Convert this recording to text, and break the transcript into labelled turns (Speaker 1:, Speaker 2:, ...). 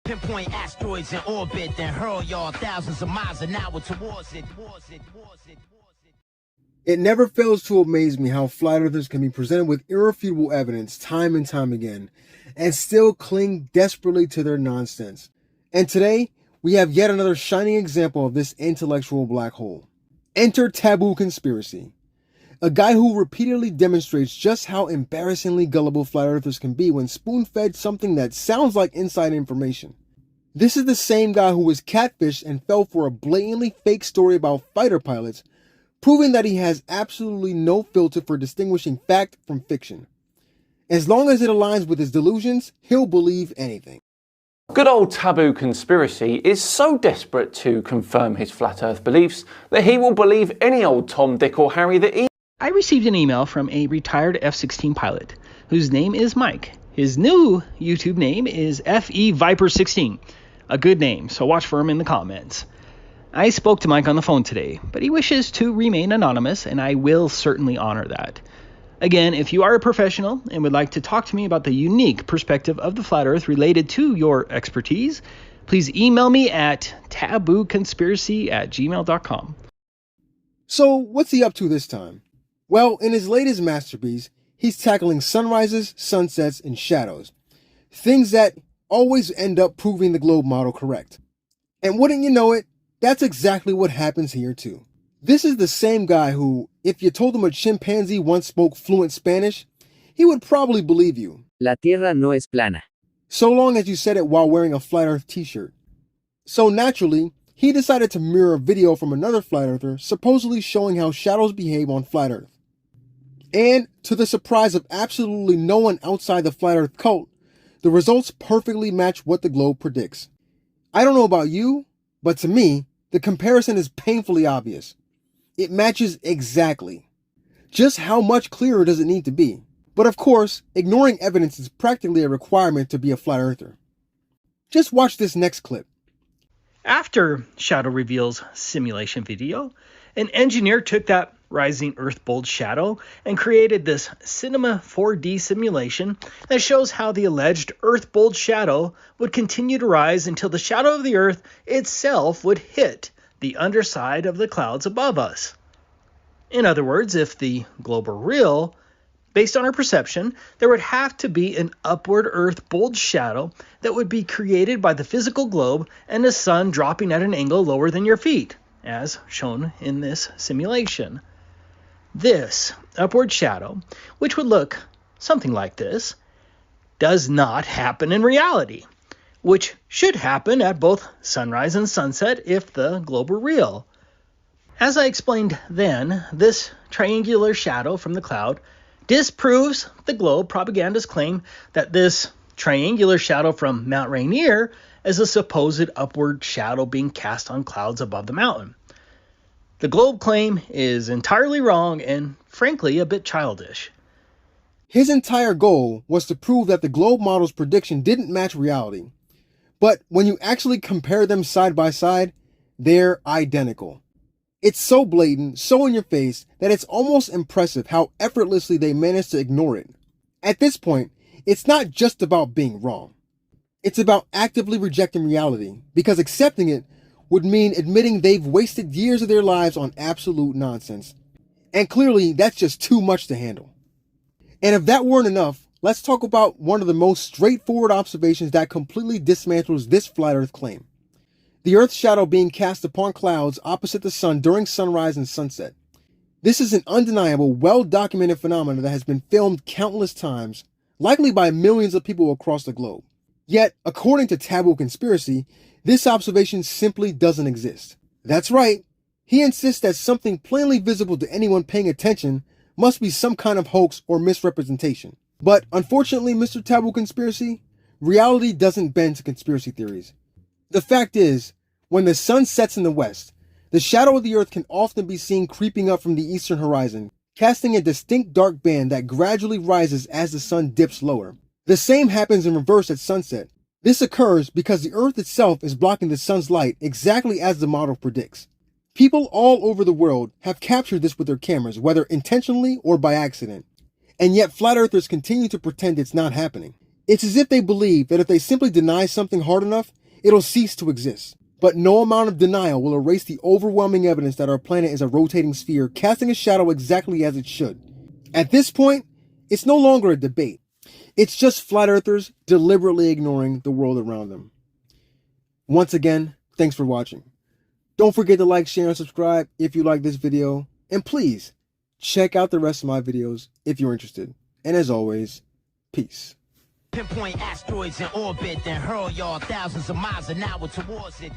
Speaker 1: Pinpoint asteroids in orbit, then hurl y'all thousands of miles an hour towards it.
Speaker 2: It never fails to amaze me how flat earthers can be presented with irrefutable evidence time and time again, and still cling desperately to their nonsense. And today, we have yet another shining example of this intellectual black hole. Enter Taboo Conspiracy, a guy who repeatedly demonstrates just how embarrassingly gullible flat earthers can be when spoon-fed something that sounds like inside information. This is the same guy who was catfished and fell for a blatantly fake story about fighter pilots, proving that he has absolutely no filter for distinguishing fact from fiction. As long as it aligns with his delusions, he'll believe anything.
Speaker 3: Good old Taboo Conspiracy is so desperate to confirm his flat earth beliefs that he will believe any old Tom, Dick or Harry that
Speaker 4: I received an email from a retired F-16 pilot whose name is Mike. His new YouTube name is FE Viper 16. A good name, so watch for him in the comments. I spoke to Mike on the phone today, but he wishes to remain anonymous, and I will certainly honor that. Again, if you are a professional and would like to talk to me about the unique perspective of the flat earth related to your expertise, please email me at tabooconspiracy@gmail.com.
Speaker 2: So, what's he up to this time? Well, in his latest masterpiece, he's tackling sunrises, sunsets, and shadows. Things that always end up proving the globe model correct. And wouldn't you know it, that's exactly what happens here too. This is the same guy who, if you told him a chimpanzee once spoke fluent Spanish, he would probably believe you.
Speaker 5: La tierra no es plana.
Speaker 2: So long as you said it while wearing a flat earth t-shirt. So naturally, he decided to mirror a video from another flat earther supposedly showing how shadows behave on flat earth. And to the surprise of absolutely no one outside the flat earth cult, the results perfectly match what the globe predicts. I don't know about you, but to me, the comparison is painfully obvious. It matches exactly. Just how much clearer does it need to be? But of course, ignoring evidence is practically a requirement to be a flat earther. Just watch this next clip.
Speaker 4: After Shadow Reveal's simulation video, an engineer took that rising Earth bold shadow and created this Cinema 4D simulation that shows how the alleged Earth bold shadow would continue to rise until the shadow of the Earth itself would hit the underside of the clouds above us. In other words, if the globe were real, based on our perception, there would have to be an upward Earth bold shadow that would be created by the physical globe and the sun dropping at an angle lower than your feet, as shown in this simulation. This upward shadow, which would look something like this, does not happen in reality, which should happen at both sunrise and sunset if the globe were real. As I explained then, this triangular shadow from the cloud disproves the globe propaganda's claim that this triangular shadow from Mount Rainier is a supposed upward shadow being cast on clouds above the mountain. The globe claim is entirely wrong and, frankly, a bit childish.
Speaker 2: His entire goal was to prove that the globe model's prediction didn't match reality. But when you actually compare them side by side, they're identical. It's so blatant, so in your face, that it's almost impressive how effortlessly they managed to ignore it. At this point, it's not just about being wrong. It's about actively rejecting reality, because accepting it would mean admitting they've wasted years of their lives on absolute nonsense. And clearly, that's just too much to handle. And if that weren't enough, let's talk about one of the most straightforward observations that completely dismantles this flat earth claim. The Earth's shadow being cast upon clouds opposite the sun during sunrise and sunset. This is an undeniable, well-documented phenomenon that has been filmed countless times, likely by millions of people across the globe. Yet, according to Taboo Conspiracy, this observation simply doesn't exist. That's right, he insists that something plainly visible to anyone paying attention must be some kind of hoax or misrepresentation. But unfortunately, Mr. Taboo Conspiracy, reality doesn't bend to conspiracy theories. The fact is, when the sun sets in the west, the shadow of the Earth can often be seen creeping up from the eastern horizon, casting a distinct dark band that gradually rises as the sun dips lower. The same happens in reverse at sunset. This occurs because the Earth itself is blocking the sun's light exactly as the model predicts. People all over the world have captured this with their cameras, whether intentionally or by accident. And yet flat earthers continue to pretend it's not happening. It's as if they believe that if they simply deny something hard enough, it'll cease to exist. But no amount of denial will erase the overwhelming evidence that our planet is a rotating sphere, casting a shadow exactly as it should. At this point, it's no longer a debate. It's just flat earthers deliberately ignoring the world around them. Once again, thanks for watching. Don't forget to like, share, and subscribe if you like this video. And please, check out the rest of my videos if you're interested. And as always, peace.
Speaker 1: Pinpoint asteroids in orbit, then hurl y'all thousands of miles an hour towards it.